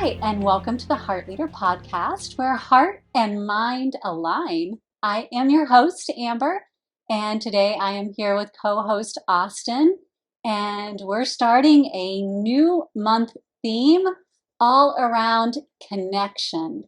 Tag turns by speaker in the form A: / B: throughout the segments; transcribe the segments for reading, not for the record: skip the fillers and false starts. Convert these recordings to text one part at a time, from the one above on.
A: Hi, and welcome to the Heart Leader Podcast, where heart and mind align. I am your host, Amber, and today I am here with co host Austin, and we're starting a new month theme all around connection.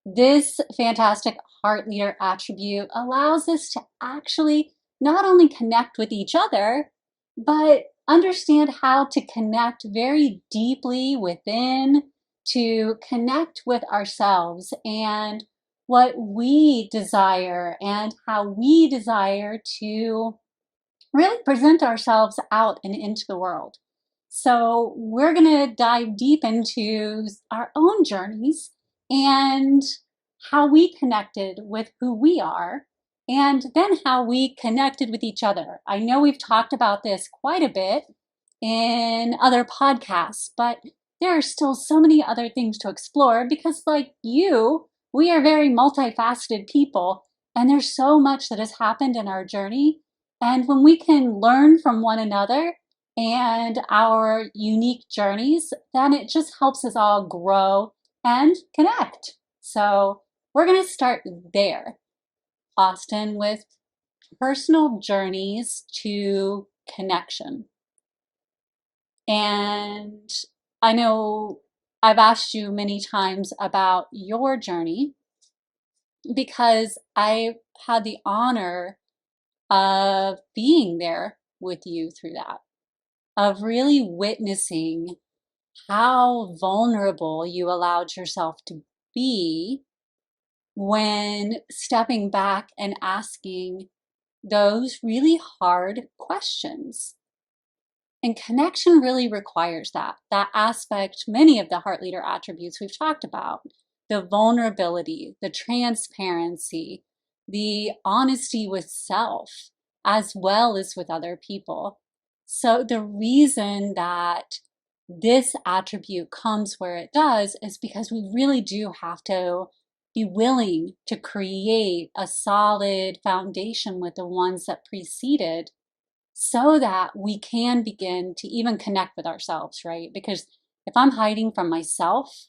A: This fantastic heart leader attribute allows us to actually not only connect with each other, but understand how to connect very deeply within, to connect with ourselves and what we desire and how we desire to really present ourselves out and into the world. So, we're going to dive deep into our own journeys and how we connected with who we are, and then how we connected with each other. I know we've talked about this quite a bit in other podcasts, but there are still so many other things to explore because, like you, we are very multifaceted people, and there's so much that has happened in our journey. And when we can learn from one another and our unique journeys, then it just helps us all grow and connect. So we're going to start there, Austin, with personal journeys to connection. And I know I've asked you many times about your journey because I had the honor of being there with you through that, of really witnessing how vulnerable you allowed yourself to be when stepping back and asking those really hard questions. And connection really requires that aspect, many of the heart leader attributes we've talked about, the vulnerability, the transparency, the honesty with self, as well as with other people. So the reason that this attribute comes where it does is because we really do have to be willing to create a solid foundation with the ones that preceded so that we can begin to even connect with ourselves, right? Because if I'm hiding from myself,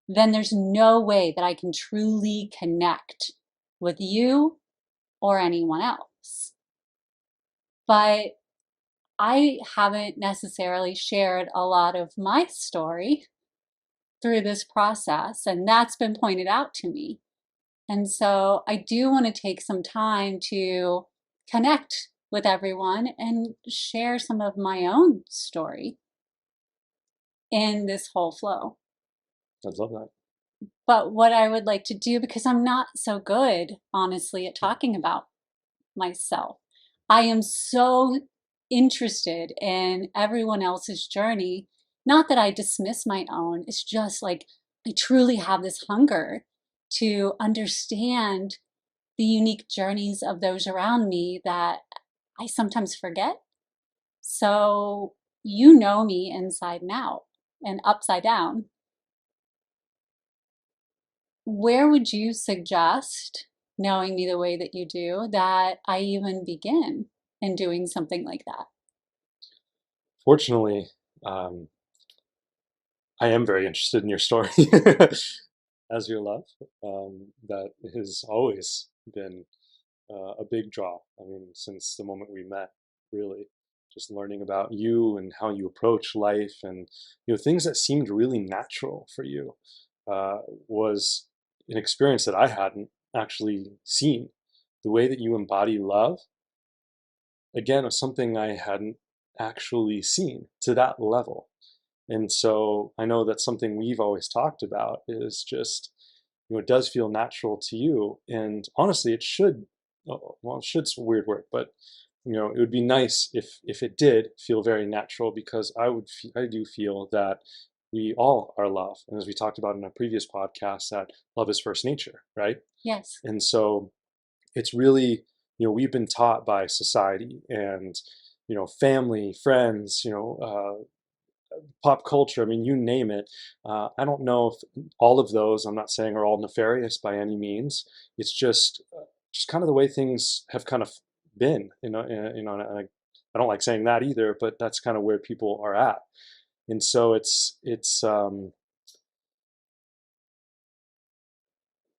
A: then there's no way that I can truly connect with you or anyone else. But I haven't necessarily shared a lot of my story through this process, and that's been pointed out to me. And so I do want to take some time to connect with everyone and share some of my own story in this whole flow.
B: I'd love that.
A: But what I would like to do, because I'm not so good, honestly, at talking about myself, I am so interested in everyone else's journey. Not that I dismiss my own, it's just like I truly have this hunger to understand the unique journeys of those around me that I sometimes forget. So you know me inside and out and upside down. Where would you suggest, knowing me the way that you do, that I even begin in doing something like that?
B: Fortunately, um, I am very interested in your story, as your love. That has always been a big draw. I mean, since the moment we met, really, just learning about you and how you approach life, and things that seemed really natural for you, uh, was an experience that I hadn't actually seen. The way that you embody love, again, was something I hadn't actually seen to that level. And so I know that's something we've always talked about is just, it does feel natural to you. And honestly, it should, well, should's a weird word, but it would be nice if it did feel very natural, because I do feel that we all are love. And as we talked about in a previous podcast, that love is first nature, right?
A: Yes.
B: And so it's really, we've been taught by society and, family, friends, pop culture. I mean, you name it. I don't know if all of those, I'm not saying are all nefarious by any means. It's just kind of the way things have kind of been, and I don't like saying that either, but that's kind of where people are at. And so it's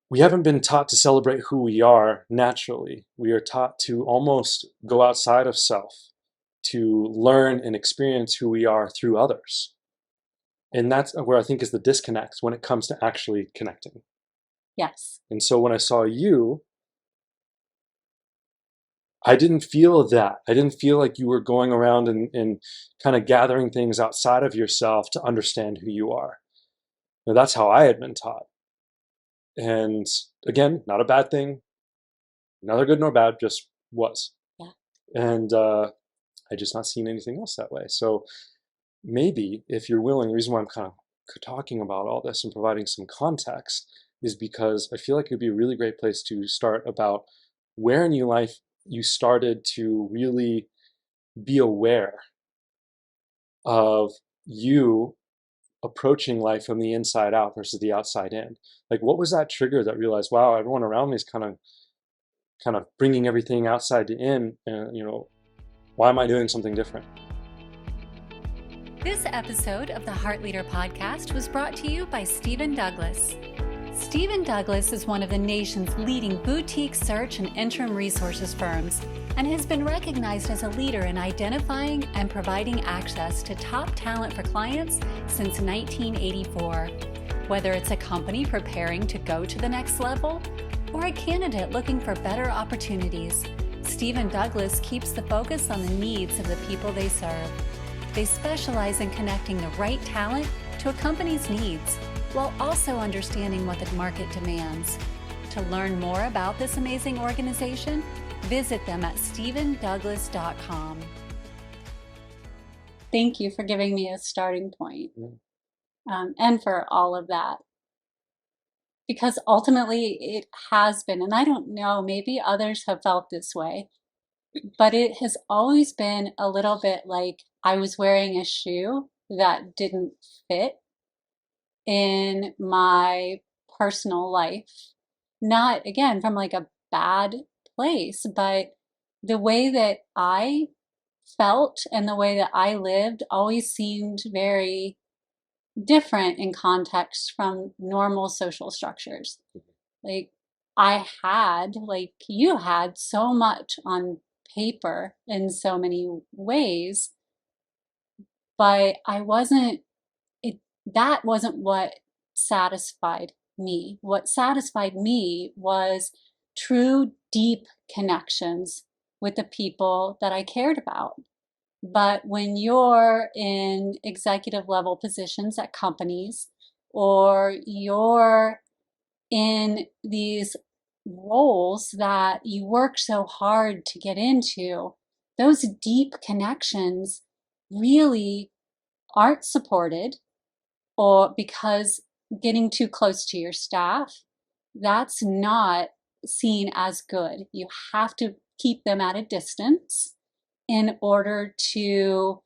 B: we haven't been taught to celebrate who we are naturally. We are taught to almost go outside of self, to learn and experience who we are through others. And that's where I think is the disconnect when it comes to actually connecting.
A: Yes.
B: And so when I saw you, I didn't feel that. I didn't feel like you were going around and kind of gathering things outside of yourself to understand who you are. Now, that's how I had been taught. And again, not a bad thing, neither good nor bad, just was.
A: Yeah.
B: And I just not seen anything else that way. So maybe if you're willing, the reason why I'm kind of talking about all this and providing some context is because I feel like it would be a really great place to start about where in your life you started to really be aware of you approaching life from the inside out versus the outside in. Like, what was that trigger that realized, wow, everyone around me is kind of bringing everything outside to in, and why am I doing something different?
A: This episode of the Heart Leader podcast was brought to you by Stephen Douglas. Stephen Douglas is one of the nation's leading boutique search and interim resources firms and has been recognized as a leader in identifying and providing access to top talent for clients since 1984. Whether it's a company preparing to go to the next level or a candidate looking for better opportunities, Stephen Douglas keeps the focus on the needs of the people they serve. They specialize in connecting the right talent to a company's needs, while also understanding what the market demands. To learn more about this amazing organization, visit them at stephendouglas.com. Thank you for giving me a starting point, and for all of that. Because ultimately it has been, and I don't know, maybe others have felt this way, but it has always been a little bit like I was wearing a shoe that didn't fit in my personal life. Not, again, from like a bad place, but the way that I felt and the way that I lived always seemed very different in context from normal social structures. Like I had, like you had, so much on paper in so many ways, but that wasn't what satisfied me. What satisfied me was true, deep connections with the people that I cared about. But when you're in executive level positions at companies, or you're in these roles that you work so hard to get into, those deep connections really aren't supported, or because getting too close to your staff, that's not seen as good. You have to keep them at a distance in order to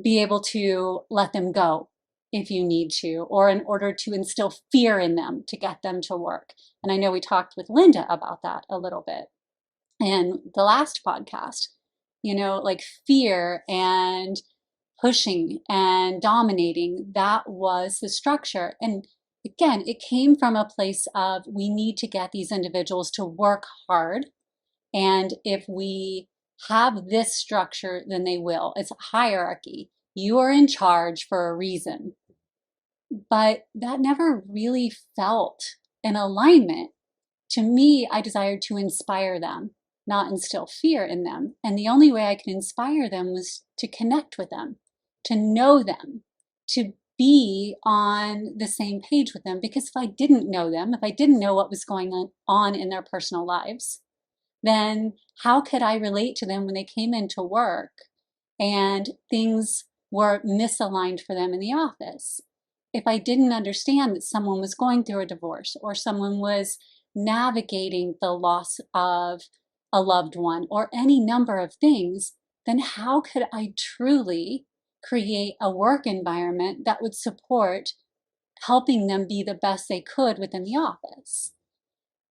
A: be able to let them go if you need to, or in order to instill fear in them to get them to work. And I know we talked with Linda about that a little bit in the last podcast, like fear and pushing and dominating, that was the structure. And again, it came from a place of we need to get these individuals to work hard. And if we have this structure, then they will. It's a hierarchy. You are in charge for a reason. But that never really felt in alignment. To me, I desired to inspire them, not instill fear in them. And the only way I could inspire them was to connect with them, to know them, to be on the same page with them. Because if I didn't know them, if I didn't know what was going on in their personal lives, then how could I relate to them when they came into work and things were misaligned for them in the office? If I didn't understand that someone was going through a divorce, or someone was navigating the loss of a loved one, or any number of things, then how could I truly create a work environment that would support helping them be the best they could within the office?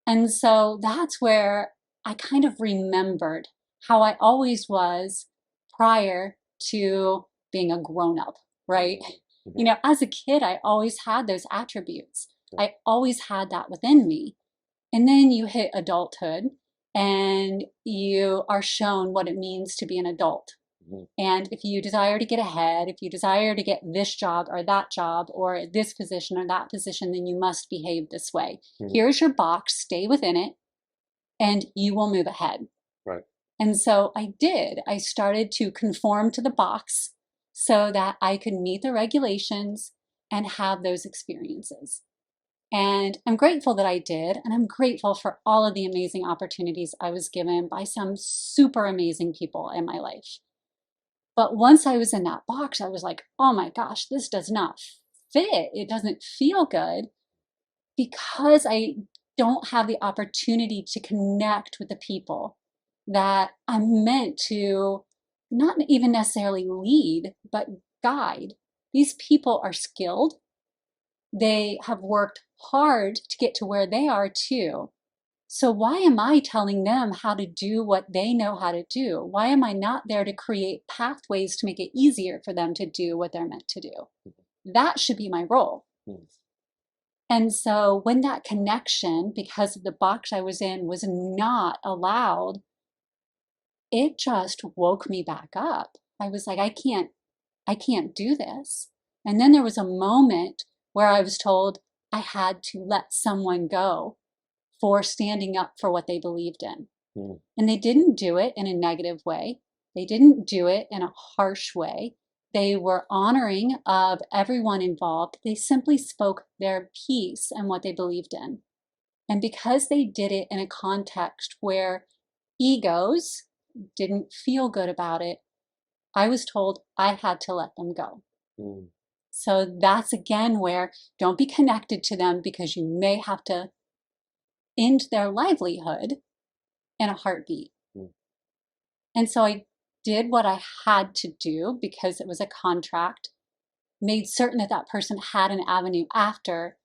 A: And so that's where I kind of remembered how I always was prior to being a grown up, right?
B: Mm-hmm.
A: As a kid, I always had those attributes. I always had that within me. And then you hit adulthood and you are shown what it means to be an adult.
B: Mhm.
A: And if you desire to get ahead, if you desire to get this job or this position or that position, then you must behave this way.
B: Mhm.
A: Here's your box, stay within it, and you will move ahead.
B: Right.
A: And so I did. I started to conform to the box so that I could meet the regulations and have those experiences. And I'm grateful that I did. And I'm grateful for all of the amazing opportunities I was given by some super amazing people in my life. But once I was in that box, I was like, oh my gosh, this does not fit. It doesn't feel good because I don't have the opportunity to connect with the people that I'm meant to not even necessarily lead, but guide. These people are skilled. They have worked hard to get to where they are too. So why am I telling them how to do what they know how to do? Why am I not there to create pathways to make it easier for them to do what they're meant to do? That should be my role.
B: Mhm.
A: And so when that connection, because of the box I was in, was not allowed, it just woke me back up. I was like, I can't do this. And then there was a moment where I was told I had to let someone go for standing up for what they believed in.
B: Mhm.
A: And they didn't do it in a negative way. They didn't do it in a harsh way. They were honoring of everyone involved. They simply spoke their piece and what they believed in. And because they did it in a context where egos didn't feel good about it, I was told I had to let them go.
B: Mhm.
A: So that's again where don't be connected to them because you may have to end their livelihood in a heartbeat.
B: Mhm.
A: And so I did what I had to do because it was a contract, made certain that that person had an avenue after,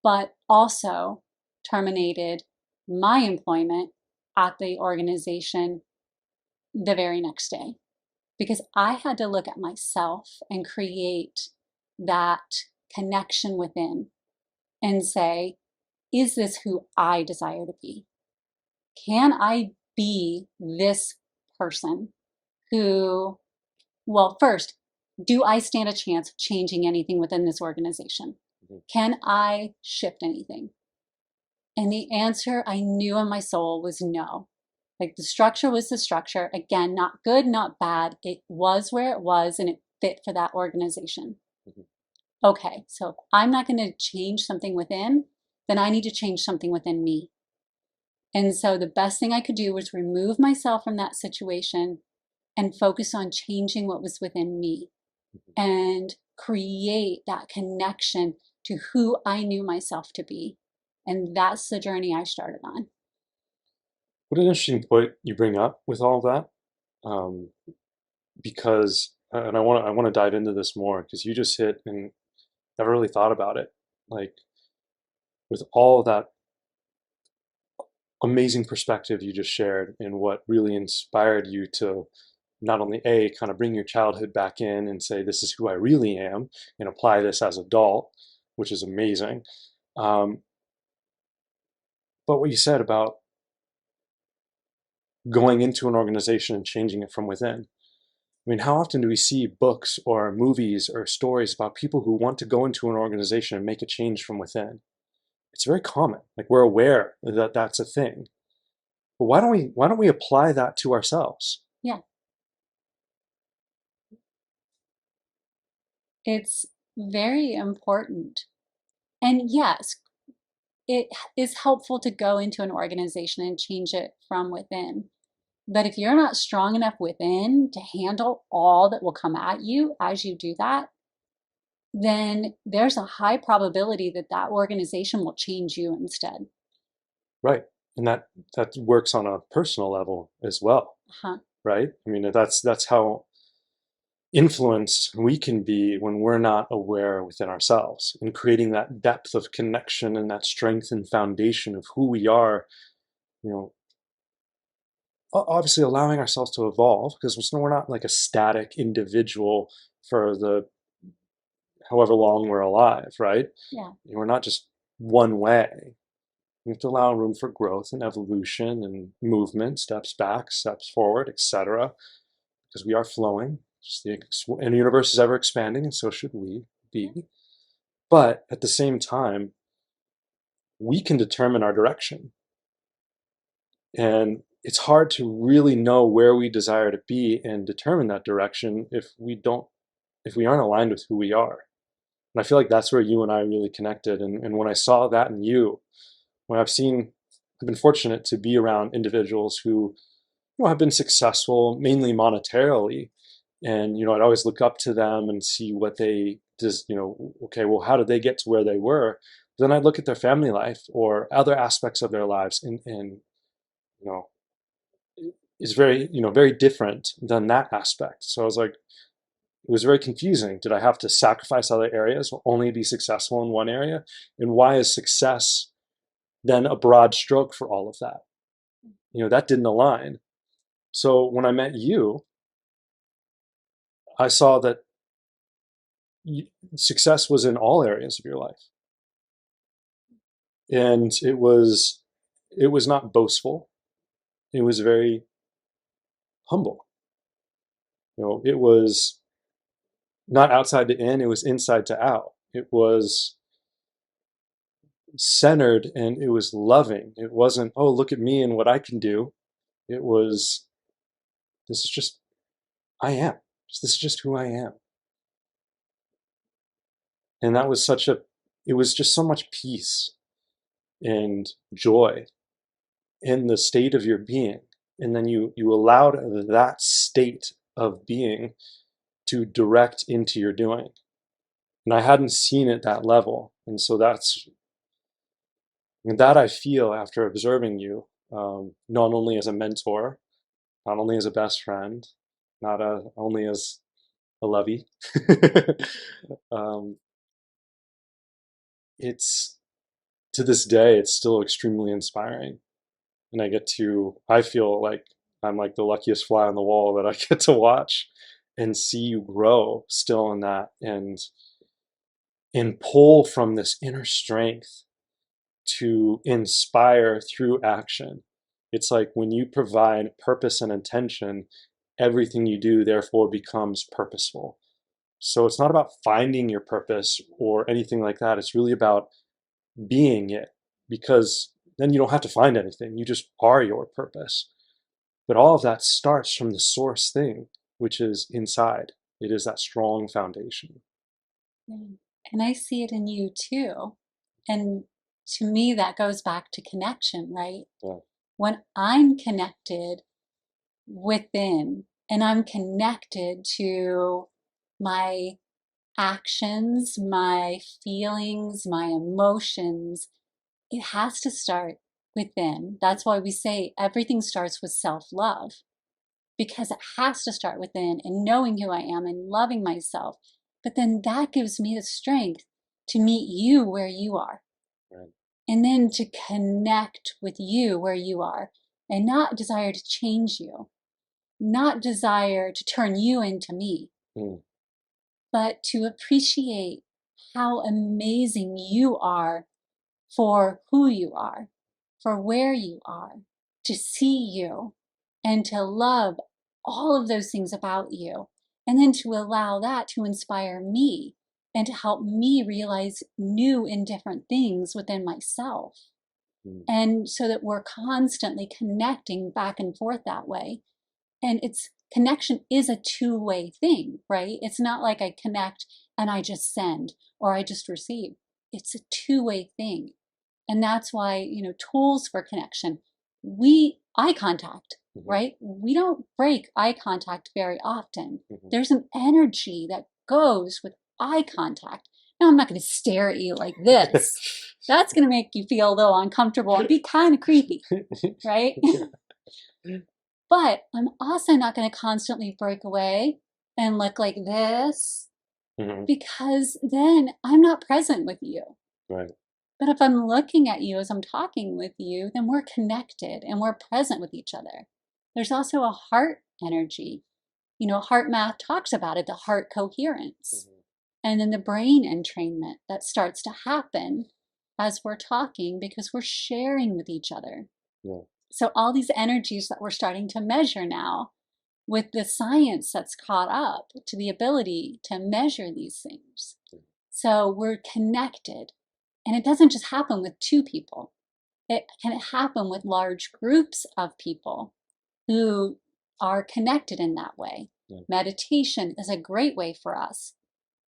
A: but also terminated my employment at the organization the very next day because I had to look at myself and create that connection within and say, is this who I desire to be? Can I be this person who, well, first, do I stand a chance of changing anything within this organization?
B: Mhm.
A: Can I shift anything? And the answer I knew in my soul was no. Like the structure was the structure. Again, not good, not bad. It was where it was and it fit for that organization.
B: Mhm.
A: Okay, so if I'm not going to change something within, then I need to change something within me. And so the best thing I could do was remove myself from that situation and focus on changing what was within me and create that connection to who I knew myself to be. And that's the journey I started on.
B: What an interesting point you bring up with all that, um, because, and I want to dive into this more because you just hit and never really thought about it, like with all that amazing perspective you just shared and what really inspired you to not only a kind of bring your childhood back in and say this is who I really am and apply this as adult, which is amazing. Um, but what you said about going into an organization and changing it from within. I mean, how often do we see books or movies or stories about people who want to go into an organization and make a change from within? It's very common. Like we're aware that that's a thing. But why don't we apply that to ourselves?
A: Yeah, it's very important. And yes, it is helpful to go into an organization and change it from within. But if you're not strong enough within to handle all that will come at you as you do that, then there's a high probability that that organization will change you instead.
B: Right. And that works on a personal level as well,
A: Uh-huh.
B: right? I mean, that's how influenced we can be when we're not aware within ourselves and creating that depth of connection and that strength and foundation of who we are, you know, obviously allowing ourselves to evolve because we're not like a static individual for the however long we're alive, right?
A: Yeah.
B: We're not just one way. We have to allow room for growth and evolution and movement, steps back, steps forward, etc. Because we are flowing. And the universe is ever expanding, and so should we be. But at the same time, we can determine our direction. And it's hard to really know where we desire to be and determine that direction if we aren't aligned with who we are. And I feel like that's where you and I really connected. And when I saw that in you, when I've been fortunate to be around individuals who, have been successful mainly monetarily. And, I'd always look up to them and see what they just, okay, well, how did they get to where they were? Then I'd look at their family life or other aspects of their lives and you know, is very, very different than that aspect. So I was like, it was very confusing. Did I have to sacrifice other areas or only be successful in one area? And why is success then a broad stroke for all of that? That didn't align. So when I met you, I saw that success was in all areas of your life. And it was not boastful. It was very humble. It was not outside to in, it was inside to out. It was centered and it was loving. It wasn't, oh, look at me and what I can do. It was, this is just, I am. This is just who I am. And that was it was just so much peace and joy in the state of your being. And then you allowed that state of being to direct into your doing. And I hadn't seen it that level. And so that I feel after observing you, not only as a mentor, not only as a best friend, not only as a lovey. um, it's to this day, it's still extremely inspiring. And I feel like I'm like the luckiest fly on the wall that I get to watch and see you grow still in that and pull from this inner strength to inspire through action. It's like when you provide purpose and intention, everything you do therefore becomes purposeful. So it's not about finding your purpose or anything like that. It's really about being it, because then you don't have to find anything. You just are your purpose. But all of that starts from the source thing, which is inside. It is that strong foundation.
A: And I see it in you too. And to me, that goes back to connection, right?
B: Yeah.
A: When I'm connected within and I'm connected to my actions, my feelings, my emotions, it has to start within. That's why we say everything starts with self-love, because it has to start within and knowing who I am and loving myself. But then that gives me the strength to meet you where you are.
B: Right.
A: And then to connect with you where you are and not desire to change you, not desire to turn you into me, but to appreciate how amazing you are for who you are, for where you are, to see you and to love all of those things about you, and then to allow that to inspire me and to help me realize new and different things within myself. And so that we're constantly connecting back and forth that way. And connection is a two-way thing, right? It's not like I connect and I just send or I just receive. It's a two-way thing. And that's why, tools for connection, eye contact, right? We don't break eye contact very often. There's an energy that goes with eye contact. Now, I'm not going to stare at you like this. That's going to make you feel a little uncomfortable and be kind of creepy, right? But I'm also not going to constantly break away and look like this, because then I'm not present with you.
B: Right.
A: But if I'm looking at you as I'm talking with you, then we're connected and we're present with each other. There's also a heart energy. Heart math talks about it, the heart coherence. And then the brain entrainment that starts to happen as we're talking because we're sharing with each other.
B: Yeah.
A: So all these energies that we're starting to measure now with the science that's caught up to the ability to measure these things. So we're connected. And it doesn't just happen with two people. It can happen with large groups of people who are connected in that way.
B: Yeah.
A: Meditation is a great way for us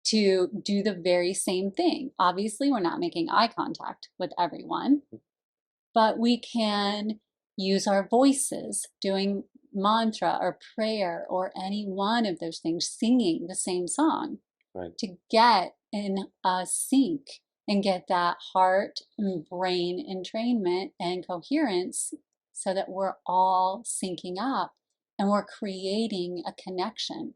A: to do the very same thing. Obviously, we're not making eye contact with everyone, but we can use our voices doing mantra or prayer or any one of those things, singing the same song,
B: Right.
A: to get in a sync and get that heart and brain entrainment and coherence so that we're all syncing up and we're creating a connection.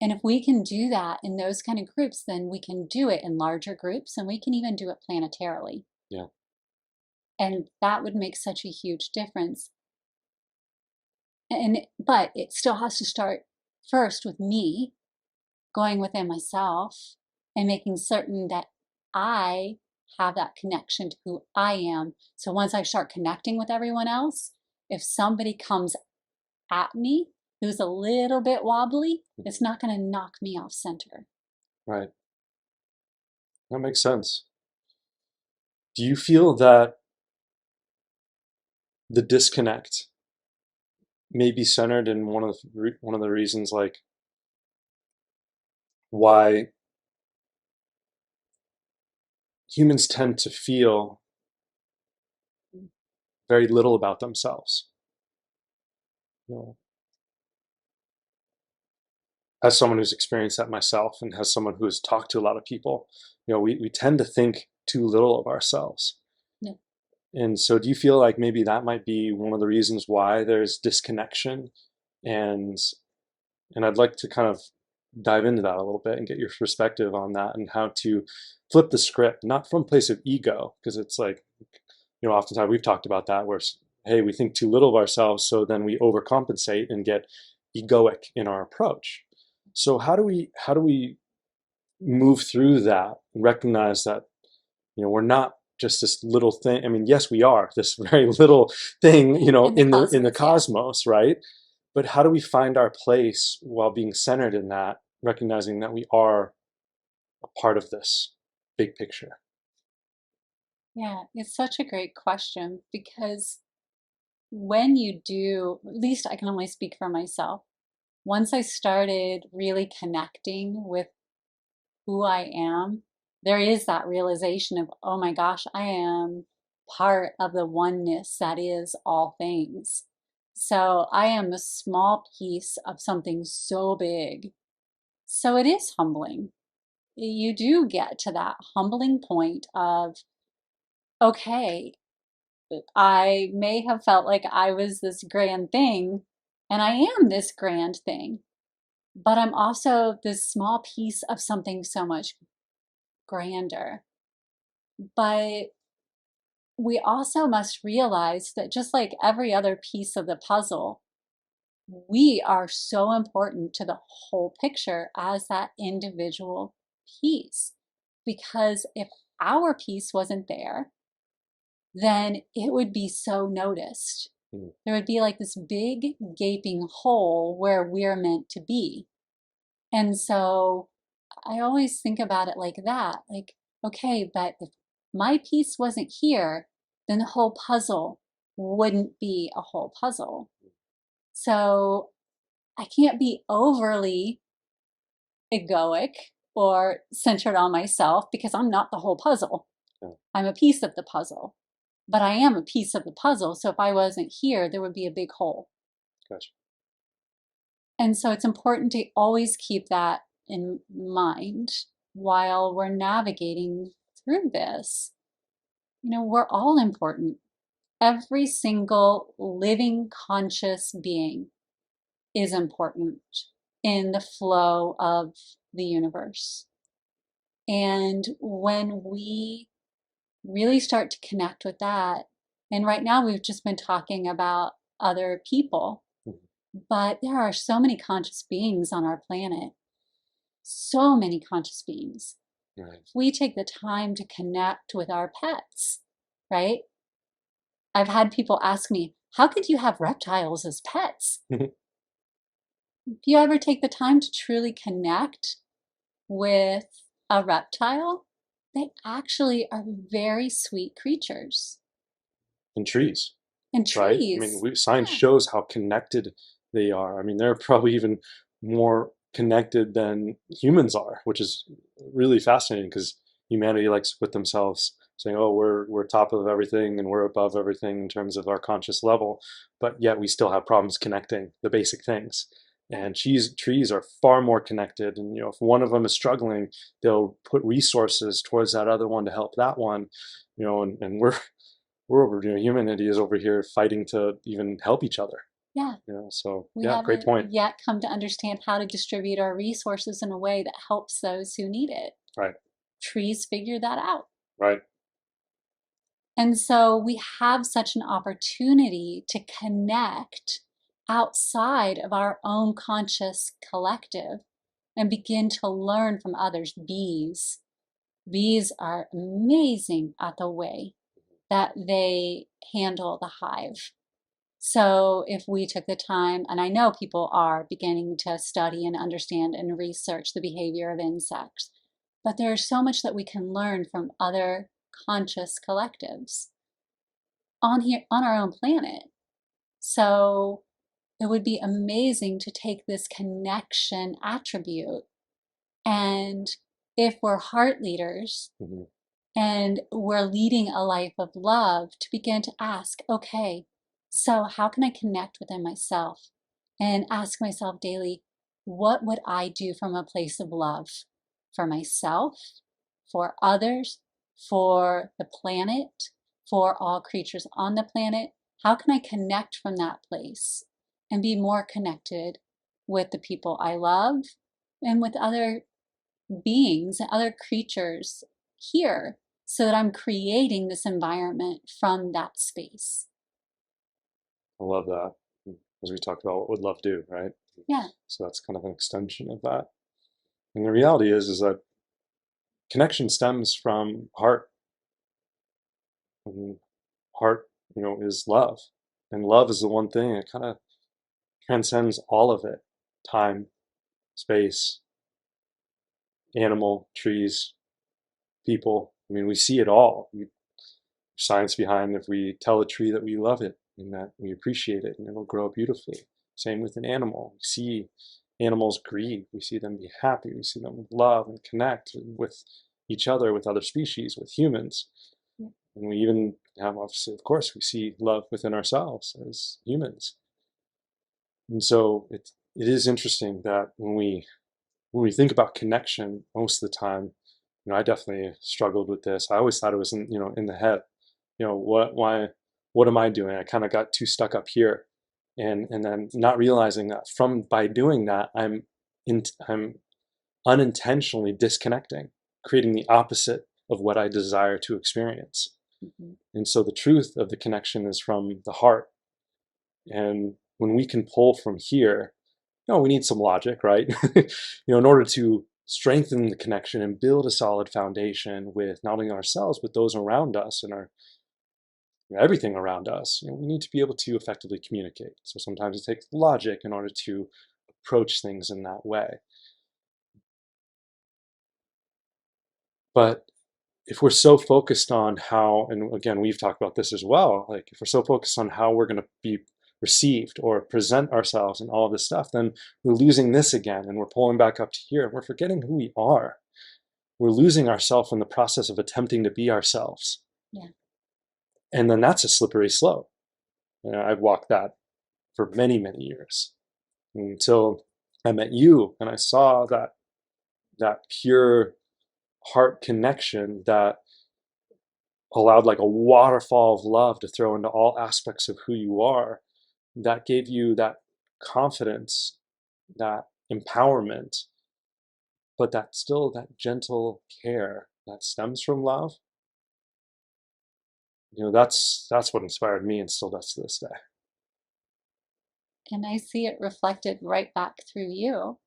A: And if we can do that in those kind of groups, then we can do it in larger groups and we can even do it planetarily.
B: Yeah.
A: And that would make such a huge difference. But it still has to start first with me going within myself and making certain that I have that connection to who I am. So once I start connecting with everyone else, if somebody comes at me who's a little bit wobbly, it's not going to knock me off center.
B: Right. That makes sense. Do you feel that the disconnect may be centered in one of the reasons, like, why humans tend to feel very little about themselves? You know, as someone who's experienced that myself and as someone who's talked to a lot of people, we tend to think too little of ourselves.
A: Yeah.
B: And so do you feel like maybe that might be one of the reasons why there's disconnection? And I'd like to kind of dive into that a little bit and get your perspective on that and how to flip the script, not from a place of ego, because it's like, oftentimes we've talked about that where, hey, we think too little of ourselves, so then we overcompensate and get egoic in our approach. So how do we move through that and recognize that, we're not just this little thing. I mean, yes, we are this very little thing, in the cosmos, right? But how do we find our place while being centered in that, recognizing that we are a part of this big picture?
A: Yeah, it's such a great question because when you do, at least I can only speak for myself, once I started really connecting with who I am, there is that realization of, oh my gosh, I am part of the oneness that is all things. So I am a small piece of something so big. So it is humbling. You do get to that humbling point of, okay, I may have felt like I was this grand thing, and I am this grand thing, but I'm also this small piece of something so much grander. But we also must realize that just like every other piece of the puzzle, we are so important to the whole picture as that individual piece. Because if our piece wasn't there, then it would be so noticed.
B: Mm.
A: There would be like this big gaping hole where we're meant to be. And so I always think about it like that. Like, okay, but if my piece wasn't here, then the whole puzzle wouldn't be a whole puzzle. So I can't be overly egoic or centered on myself because I'm not the whole puzzle.
B: Yeah.
A: I'm a piece of the puzzle, but I am a piece of the puzzle. So if I wasn't here, there would be a big hole.
B: Gotcha.
A: And so it's important to always keep that in mind while we're navigating through this. We're all important. Every single living conscious being is important in the flow of the universe. And when we really start to connect with that, and right now we've just been talking about other people, but there are so many conscious beings on our planet, so many conscious beings.
B: Right.
A: We take the time to connect with our pets, right? I've had people ask me, how could you have reptiles as pets? If you ever take the time to truly connect with a reptile, they actually are very sweet creatures.
B: And trees,
A: And
B: right? I mean,
A: trees,
B: science
A: yeah,
B: shows how connected they are. I mean, they're probably even more connected than humans are, which is really fascinating because humanity likes to put themselves saying, "Oh, we're top of everything and we're above everything in terms of our conscious level," but yet we still have problems connecting the basic things.
A: yeah,
B: And trees are far more connected, and if one of them is struggling, they'll put resources towards that other one to help that one. And we're over, humanity is over here fighting to even help each other.
A: yeah.
B: So
A: We
B: yeah, great
A: haven't
B: point.
A: yet come to understand how to distribute our resources in a way that helps those who need it.
B: Right,
A: Trees figure that out.
B: right.
A: And so we have such an opportunity to connect outside of our own conscious collective and begin to learn from others. Bees are amazing at the way that they handle the hive. So if we took the time, and I know people are beginning to study and understand and research the behavior of insects, but there's so much that we can learn from other conscious collectives on our own planet. So it would be amazing to take this connection attribute, and if we're heart leaders
B: Hmm.
A: and we're leading a life of love, to begin to ask, okay, so how can I connect within myself? And ask myself daily, what would I do from a place of love for myself, for others, for the planet, for all creatures on the planet? How can I connect from that place and be more connected with the people I love and with other beings and other creatures here, so that I'm creating this environment from that space?
B: I love that. As we talked about, what would love do, right?
A: Yeah.
B: So that's kind of an extension of that. And the reality is that connection stems from heart. And heart, is love. And love is the one thing that kind of transcends all of it. Time, space, animal, trees, people. I mean, we see it all. Science behind if we tell a tree that we love it and that we appreciate it and it'll grow beautifully. Same with an animal. We see animals grieve. We see them be happy. We see them love and connect with each other, with other species, with humans.
A: Yeah.
B: And we even have, obviously, of course, we see love within ourselves as humans. And so it is interesting that when we think about connection most of the time, I definitely struggled with this. I always thought it was in the head. What am I doing? I kind of got too stuck up here, and then not realizing that from by doing that, I'm unintentionally disconnecting, creating the opposite of what I desire to experience.
A: Mhm.
B: And so the truth of the connection is from the heart. And when we can pull from here, we need some logic, right? In order to strengthen the connection and build a solid foundation with not only ourselves, but those around us and our everything around us. We need to be able to effectively communicate. So sometimes it takes logic in order to approach things in that way. But if we're so focused on how, and again, we've talked about this as well, like if we're so focused on how we're going to be received or present ourselves and all of this stuff, then we're losing this again and we're pulling back up to here and we're forgetting who we are. We're losing ourselves in the process of attempting to be ourselves.
A: Yeah.
B: And then that's a slippery slope. I've walked that for many, many years until I met you and I saw that pure heart connection that allowed like a waterfall of love to throw into all aspects of who you are, that gave you that confidence, that empowerment, but that still that gentle care that stems from love. That's what inspired me and still does to this day.
A: And I see it reflected right back through you.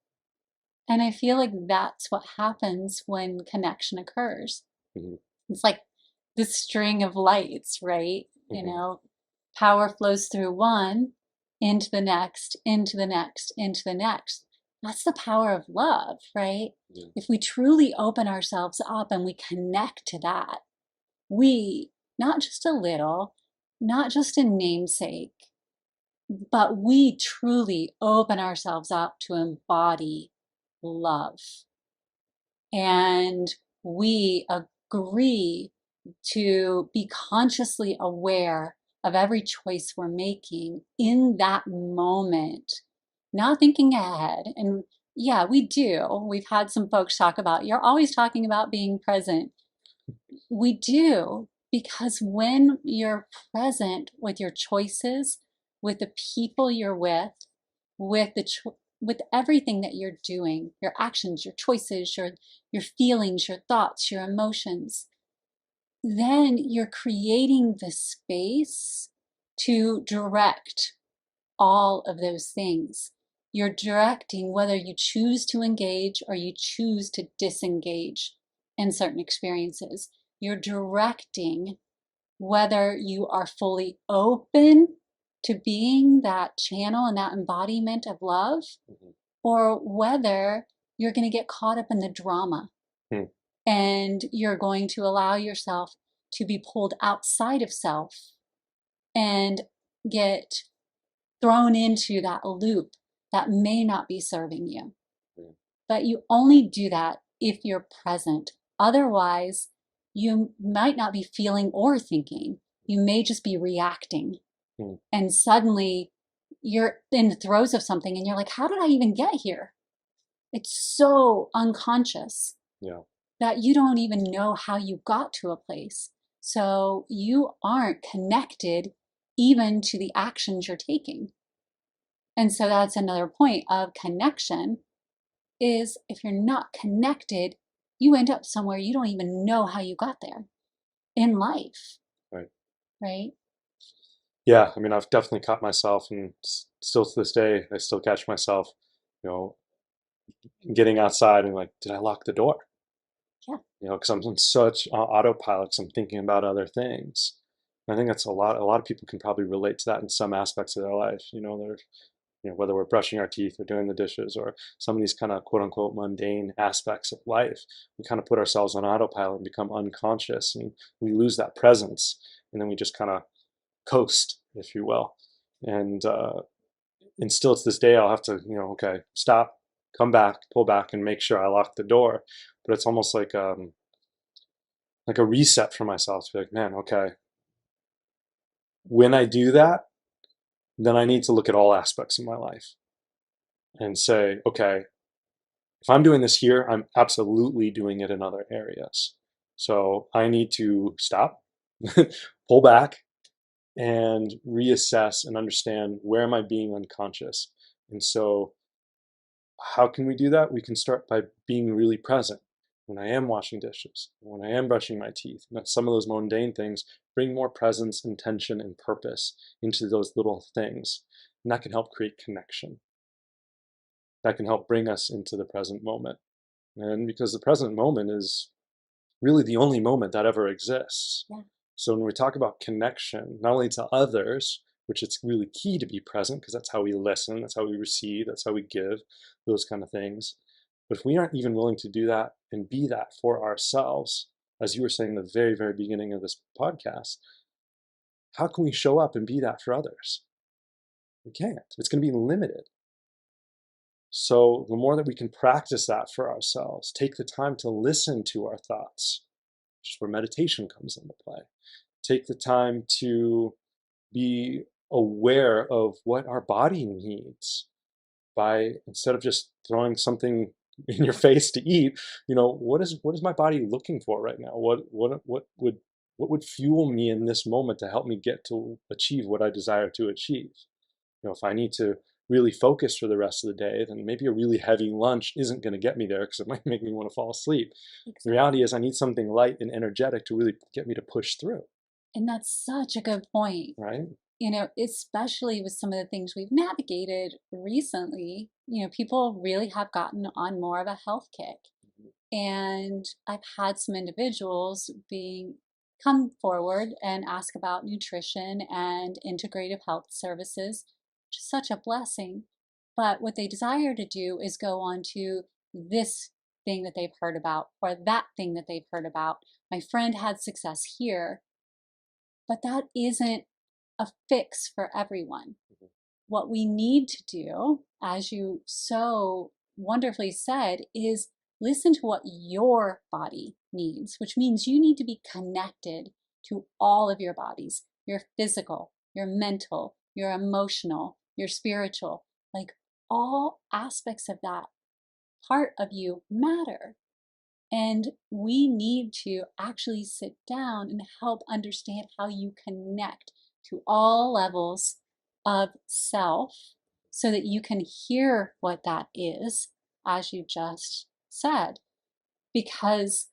A: And I feel like that's what happens when connection occurs.
B: Hmm.
A: It's like this string of lights, right?
B: Hmm.
A: Power flows through one into the next, into the next, into the next. That's the power of love, right?
B: Yeah.
A: If we truly open ourselves up and we connect to that, we, not just a little, not just a namesake, but we truly open ourselves up to embody love. And we agree to be consciously aware of every choice we're making in that moment, not thinking ahead. And yeah, we do. We've had some folks talk about, you're always talking about being present. We do, because when you're present with your choices, with the people you're with with everything that you're doing, your actions, your choices, your feelings, your thoughts, your emotions, then you're creating the space to direct all of those things. You're directing whether you choose to engage or you choose to disengage in certain experiences. You're directing whether you are fully open to being that channel and that embodiment of love,
B: Hmm.
A: or whether you're going to get caught up in the drama
B: Hmm.
A: and you're going to allow yourself to be pulled outside of self and get thrown into that loop that may not be serving you.
B: Hmm.
A: But you only do that if you're present. Otherwise, you might not be feeling or thinking. You may just be reacting.
B: Hmm.
A: And suddenly you're in the throes of something and you're like, how did I even get here? It's so unconscious
B: Yeah.
A: that you don't even know how you got to a place. So you aren't connected even to the actions you're taking. And so that's another point of connection is if you're not connected, you end up somewhere you don't even know how you got there in life,
B: Right.
A: right?
B: Yeah. I mean, I've definitely caught myself, and still to this day, I still catch myself, you know, getting outside and like, did I lock the door?
A: Yeah.
B: Because I'm on such autopilot, 'cause I'm thinking about other things. And I think that's a lot of people can probably relate to that in some aspects of their life. They're, whether we're brushing our teeth or doing the dishes or some of these kind of quote unquote mundane aspects of life, we kind of put ourselves on autopilot and become unconscious, and we lose that presence, and then we just kind of coast, if you will. And still to this day, I'll have to, okay, stop, come back, pull back, and make sure I lock the door. But it's almost like a reset for myself to be like, man, okay, when I do that, then I need to look at all aspects of my life and say, okay, if I'm doing this here, I'm absolutely doing it in other areas. So I need to stop, pull back, and reassess and understand, where am I being unconscious? And so, how can we do that? We can start by being really present when I am washing dishes, when I am brushing my teeth. And some of those mundane things, bring more presence, intention, and purpose into those little things. And that can help create connection. That can help bring us into the present moment. And because the present moment is really the only moment that ever exists.
A: Yeah.
B: So when we talk about connection, not only to others, which it's really key to be present because that's how we listen, that's how we receive, that's how we give, those kind of things. But if we aren't even willing to do that and be that for ourselves, as you were saying in the very, very beginning of this podcast, how can we show up and be that for others? We can't. It's going to be limited. So the more that we can practice that for ourselves, take the time to listen to our thoughts, which is where meditation comes into play. Take the time to be aware of what our body needs, by, instead of just throwing something in your face to eat, what is my body looking for right now? What would fuel me in this moment to help me get to achieve what I desire to achieve? If I need to really focus for the rest of the day, then maybe a really heavy lunch isn't going to get me there because it might make me want to fall asleep. The
A: Exactly.
B: reality is, I need something light and energetic to really get me to push through,
A: And that's such a good point.
B: right?
A: especially with some of the things we've navigated recently, people really have gotten on more of a health kick. And I've had some individuals being come forward and ask about nutrition and integrative health services, which is such a blessing. But what they desire to do is go on to this thing that they've heard about or that thing that they've heard about. My friend had success here, but that isn't a fix for everyone. What we need to do, as you so wonderfully said, is listen to what your body needs, which means you need to be connected to all of your bodies, your physical, your mental, your emotional, your spiritual. Like all aspects of that part of you matter. And we need to actually sit down and help understand how you connect to all levels of self so that you can hear what that is, as you just said. Because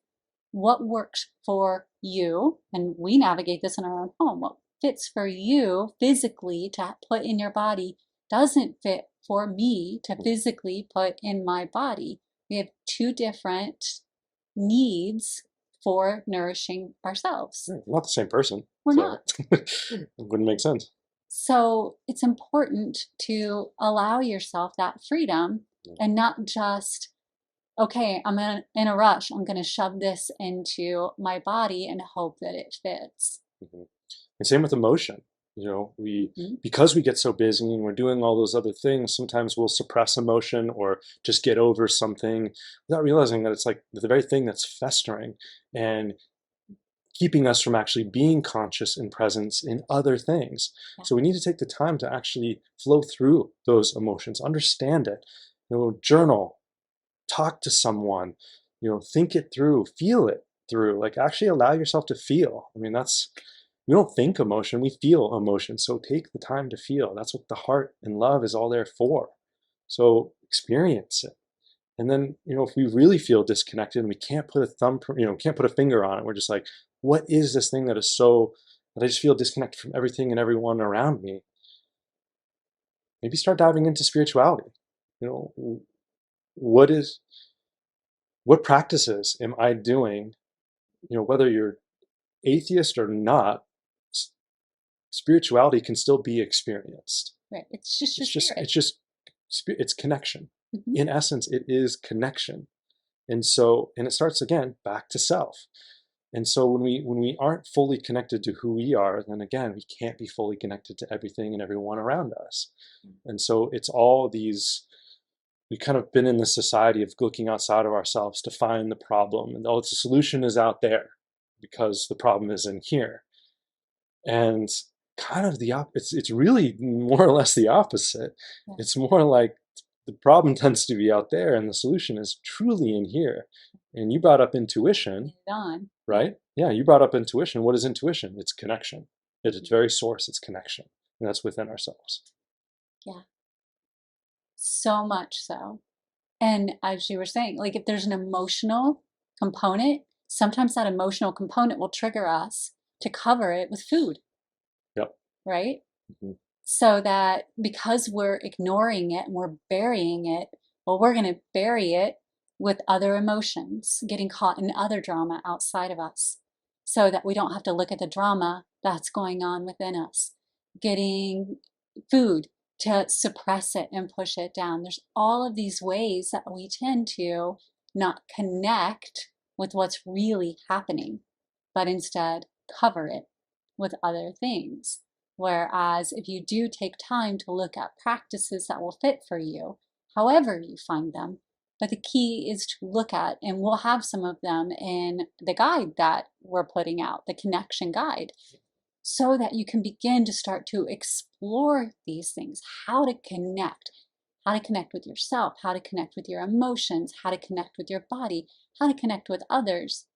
A: what works for you, and we navigate this in our own home, what fits for you physically to put in your body doesn't fit for me to physically put in my body. We have two different needs for nourishing ourselves.
B: Not the same person.
A: We're
B: So
A: not.
B: it wouldn't make sense.
A: So it's important to allow yourself that freedom and not just, okay, I'm in a rush. I'm going to shove this into my body and hope that it fits.
B: Mhm. And same with emotion. Because we get so busy and we're doing all those other things, sometimes we'll suppress emotion or just get over something without realizing that it's like the very thing that's festering and keeping us from actually being conscious and presence in other things.
A: Yeah.
B: So we need to take the time to actually flow through those emotions, understand it, journal, talk to someone, think it through, feel it through, like actually allow yourself to feel. I mean, we don't think emotion, we feel emotion. So take the time to feel. That's what the heart and love is all there for. So experience it. And then, if we really feel disconnected and we can't put can't put a finger on it, we're just like, what is this thing that I just feel disconnected from everything and everyone around me? Maybe start diving into spirituality. You know, what what practices am I doing? Whether you're atheist or not, spirituality can still be experienced.
A: Right. It's just your
B: It's just,
A: spirit.
B: it's just, it's connection.
A: Mhm.
B: In essence, it is connection. And it starts again back to self. And so when we aren't fully connected to who we are, then again, we can't be fully connected to everything and everyone around us. And so it's all these, we've kind of been in this society of looking outside of ourselves to find the problem. And the solution is out there because the problem is in here. And kind of it's really more or less the opposite.
A: Yeah.
B: It's more like the problem tends to be out there and the solution is truly in here. And you brought up intuition,
A: On.
B: right? Yeah, you brought up intuition. What is intuition? It's connection. At its very source, it's connection. And that's within ourselves.
A: Yeah. So much so. And as you were saying, like if there's an emotional component, sometimes that emotional component will trigger us to cover it with food,
B: Yep.
A: right?
B: Mhm.
A: So that because we're ignoring it and we're burying it, well, we're going to bury it with other emotions, getting caught in other drama outside of us, so that we don't have to look at the drama that's going on within us. Getting food to suppress it and push it down. There's all of these ways that we tend to not connect with what's really happening, but instead cover it with other things. Whereas if you do take time to look at practices that will fit for you, however you find them, but the key is to look at, and we'll have some of them in the guide that we're putting out, the connection guide, so that you can begin to start to explore these things, how to connect with yourself, how to connect with your emotions, how to connect with your body, how to connect with others.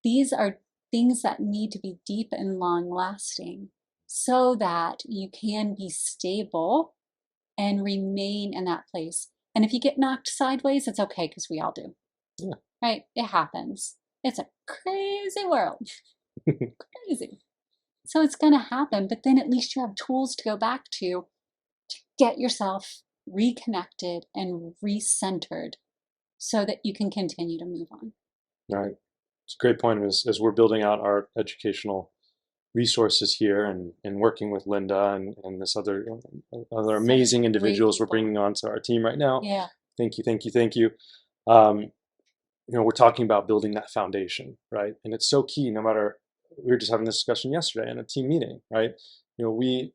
A: These are things that need to be deep and long lasting so that you can be stable and remain in that place. And if you get knocked sideways, it's okay because we all do.
B: Yeah.
A: Right? It happens. It's a crazy world. Crazy. So it's going to happen, but then at least you have tools to go back to get yourself reconnected and recentered so that you can continue to move on.
B: Right. It's a great point. As we're building out our educational resources here and working with Linda and this other
A: So
B: amazing
A: great
B: individuals we're
A: people.
B: bringing onto our team right now.
A: Yeah.
B: Thank you, thank you, thank you. Um, we're talking about building that foundation, right? And it's so key. No matter, we were just having this discussion yesterday in a team meeting, right? We,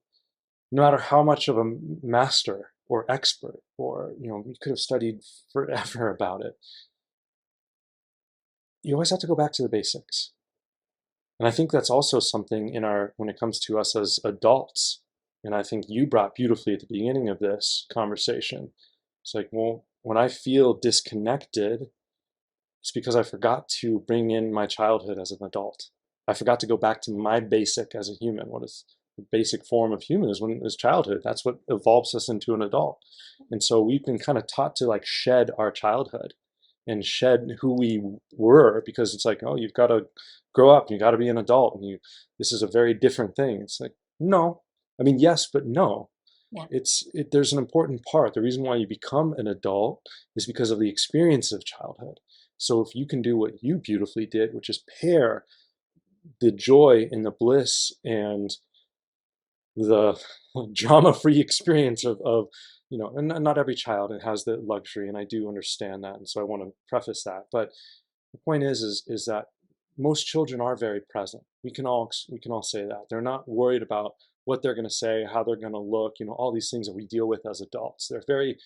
B: no matter how much of a master or expert, or we could have studied forever about it, you always have to go back to the basics. And I think that's also something in our, when it comes to us as adults. And I think you brought beautifully at the beginning of this conversation. It's like, well, when I feel disconnected, it's because I forgot to bring in my childhood as an adult. I forgot to go back to my basic as a human. What is the basic form of human is childhood. That's what evolves us into an adult. And so we've been kind of taught to like shed our childhood and shed who we were, because it's like, oh, you've got to grow up, you got to be an adult, and this is a very different thing. It's like, no, I mean, yes, but no.
A: Yeah.
B: There's an important part. The reason why you become an adult is because of the experience of childhood. So if you can do what you beautifully did, which is pair the joy and the bliss and the drama-free experience of and not every child has the luxury, and I do understand that, and so I want to preface that. But the point is that most children are very present. We can all say that they're not worried about what they're going to say, how they're going to look, all these things that we deal with as adults. They're very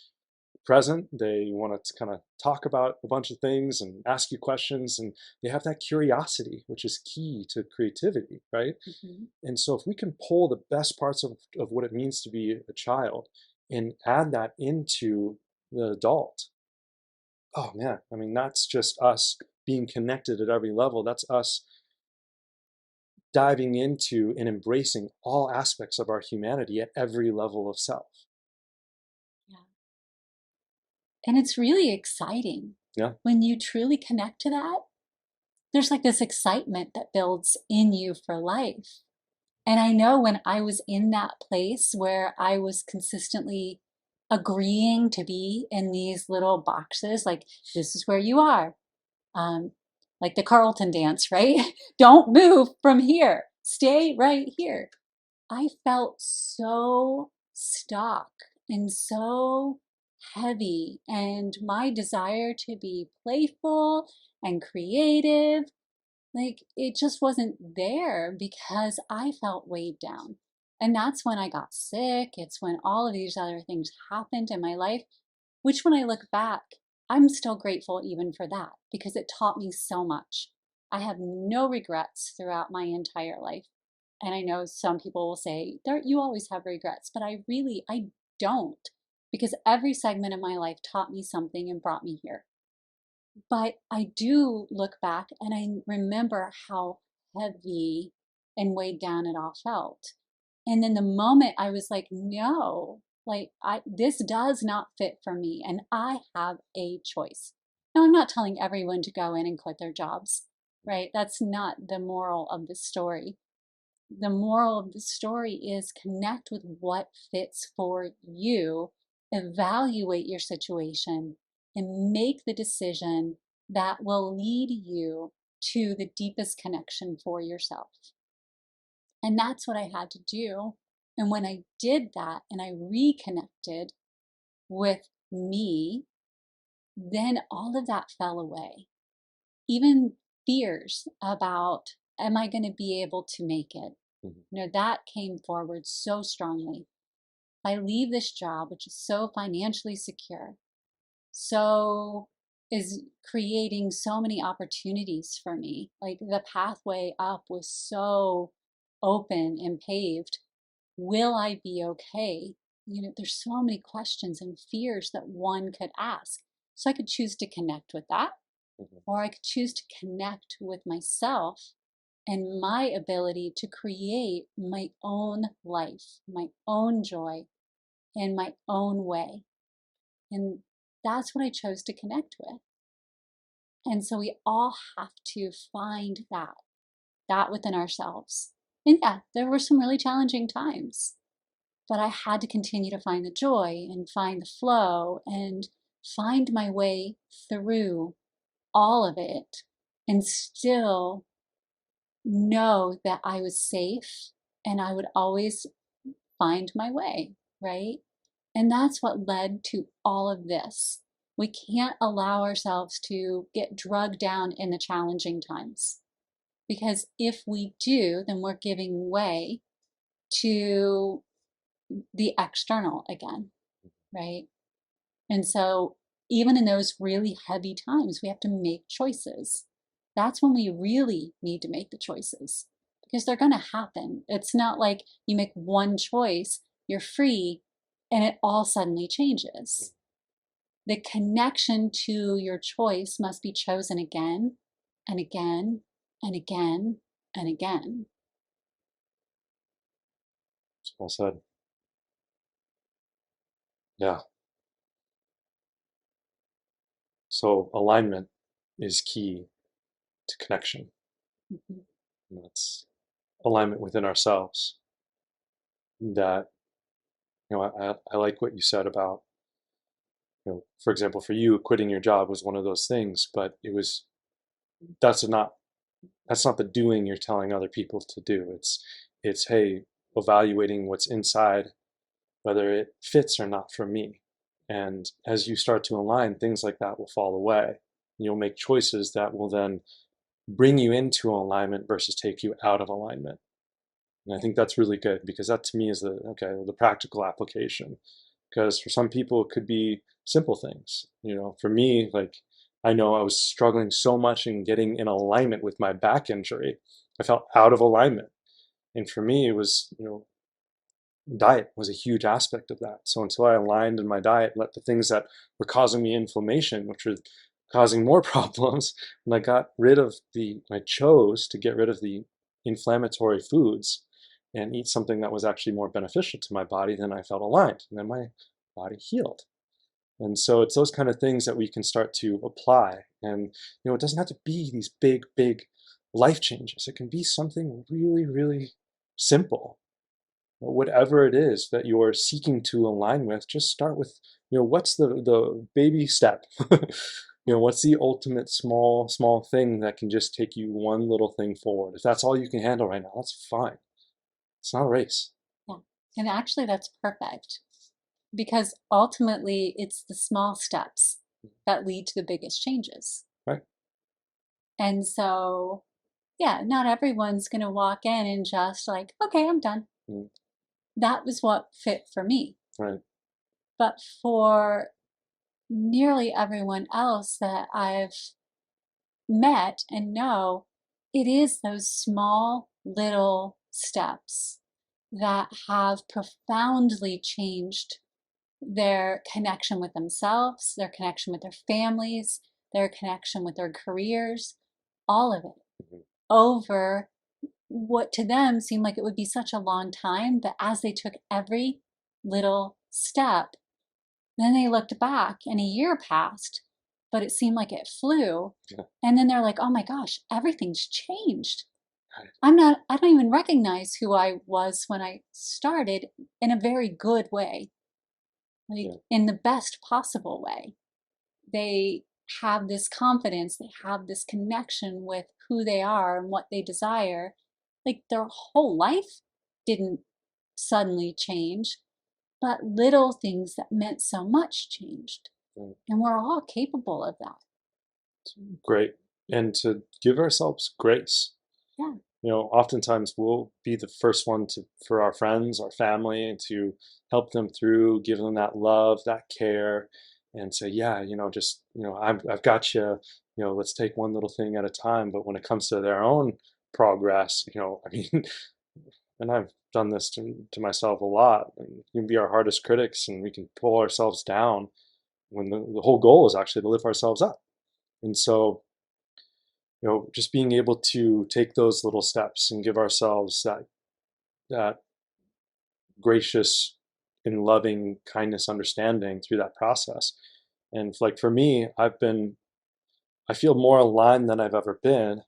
B: present. They want to kind of talk about a bunch of things and ask you questions, and they have that curiosity, which is key to creativity, right?
A: Mm-hmm.
B: And so if we can pull the best parts of what it means to be a child and add that into the adult, oh man, I mean, that's just us being connected at every level. That's us diving into and embracing all aspects of our humanity at every level of self.
A: Yeah. And it's really exciting
B: Yeah.
A: when you truly connect to that. There's like this excitement that builds in you for life. And I know when I was in that place where I was consistently agreeing to be in these little boxes, like, this is where you are, um, like the Carlton dance, right? Don't move from here, stay right here. I felt so stuck and so heavy, and my desire to be playful and creative, like, it just wasn't there because I felt weighed down. And that's when I got sick. It's when all of these other things happened in my life, which when I look back, I'm still grateful even for that because it taught me so much. I have no regrets throughout my entire life. And I know some people will say, there, you always have regrets, but I don't, because every segment of my life taught me something and brought me here. But I do look back and I remember how heavy and weighed down it all felt. And then the moment I was like, no, like this does not fit for me and I have a choice. Now, I'm not telling everyone to go in and quit their jobs, right? That's not the moral of the story. The moral of the story is connect with what fits for you, evaluate your situation, and make the decision that will lead you to the deepest connection for yourself. And that's what I had to do. And when I did that and I reconnected with me, then all of that fell away. Even fears about, am I going to be able to make it?
B: Mhm.
A: That came forward so strongly. I leave this job, which is so financially secure, so is creating so many opportunities for me. Like the pathway up was so open and paved. Will I be okay? There's so many questions and fears that one could ask. So I could choose to connect with that,
B: Mhm.
A: or I could choose to connect with myself and my ability to create my own life, my own joy, in my own way. And that's what I chose to connect with. And so we all have to find that within ourselves. And yeah, there were some really challenging times, but I had to continue to find the joy and find the flow and find my way through all of it and still know that I was safe and I would always find my way, right? And that's what led to all of this. We can't allow ourselves to get drugged down in the challenging times because if we do, then we're giving way to the external again, right? And so, even in those really heavy times, we have to make choices. That's when we really need to make the choices because they're going to happen. It's not like you make one choice, you're free, and it all suddenly changes. The connection to your choice must be chosen again and again and again and again.
B: Well said. Yeah. So alignment is key to connection.
A: Mhm.
B: And that's alignment within ourselves. That, I like what you said about, for example, for you, quitting your job was one of those things, but that's not that's not the doing you're telling other people to do. It's hey, evaluating what's inside, whether it fits or not for me. And as you start to align, things like that will fall away. You'll make choices that will then bring you into alignment versus take you out of alignment. And I
A: Yeah.
B: think that's really good because that to me is the practical application. Because for some people it could be simple things. For me, like I know I was struggling so much in getting in alignment with my back injury. I felt out of alignment. And for me it was, diet was a huge aspect of that. So until I aligned in my diet, let the things that were causing me inflammation, which were causing more problems, when I chose to get rid of the inflammatory foods and eat something that was actually more beneficial to my body, then I felt aligned and then my body healed. And so it's those kind of things that we can start to apply. And, it doesn't have to be these big, big life changes. It can be something really, really simple. Whatever it is that you're seeking to align with, just start with, what's the baby step? What's the ultimate small thing that can just take you one little thing forward? If that's all you can handle right now, that's fine. It's not a race.
A: Yeah. And actually, that's perfect because ultimately it's the small steps that lead to the biggest changes.
B: Right?
A: And so, yeah, not everyone's going to walk in and just like, okay, I'm done.
B: Mm,
A: That was what fit for me.
B: right.
A: But for nearly everyone else that I've met and know, it is those small little steps that have profoundly changed their connection with themselves, their connection with their families, their connection with their careers, all of it
B: Mhm.
A: over what to them seemed like it would be such a long time. But as they took every little step, then they looked back and a year passed, but it seemed like it flew.
B: Yeah.
A: And then they're like, oh my gosh, everything's changed.
B: Right.
A: I don't even recognize who I was when I started in a very good way, like
B: Yeah.
A: in the best possible way. They have this confidence, they have this connection with who they are and what they desire. Like their whole life didn't suddenly change, but little things that meant so much changed.
B: Right.
A: And we're all capable of that.
B: Great. And to give ourselves grace.
A: Yeah.
B: Oftentimes we'll be the first one for our friends, our family, to help them through, give them that love, that care, and say, yeah, just, I've got you, let's take one little thing at a time. But when it comes to their own progress, I mean, and I've done this to myself a lot, and we can be our hardest critics and we can pull ourselves down when the whole goal is actually to lift ourselves up. And so, just being able to take those little steps and give ourselves that gracious and loving kindness understanding through that process. And like for me, I feel more aligned than I've ever been,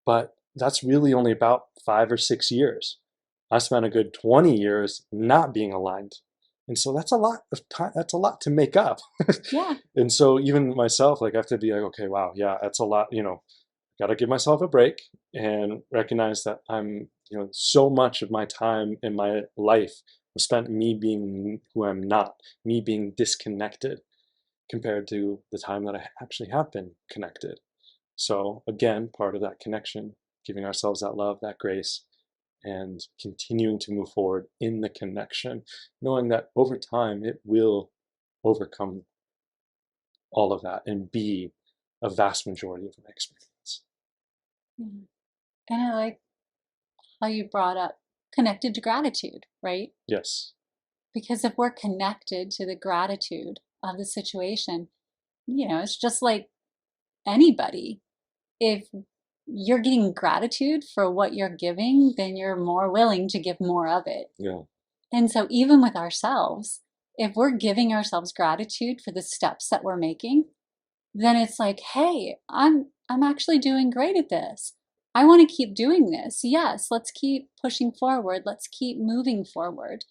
B: but that's really only about 5 or 6 years. I spent a good 20 years not being aligned. And so that's a lot of time. That's a lot to make up.
A: Yeah.
B: And so even myself, like I have to be like, okay, wow, yeah, that's a lot, got to give myself a break and recognize that so much of my time in my life was spent me being who I'm not, me being disconnected compared to the time that I actually have been connected. So again, part of that connection, giving ourselves that love, that grace, and continuing to move forward in the connection, knowing that over time it will overcome all of that and be a vast majority of my experience.
A: Yeah. And I like how you brought up connected to gratitude, right?
B: Yes.
A: Because if we're connected to the gratitude of the situation, it's just like anybody. If you're getting gratitude for what you're giving, then you're more willing to give more of it.
B: Yeah.
A: And so, even with ourselves, if we're giving ourselves gratitude for the steps that we're making, then it's like, hey, I'm actually doing great at this. I want to keep doing this. Yes, let's keep pushing forward. Let's keep moving forward.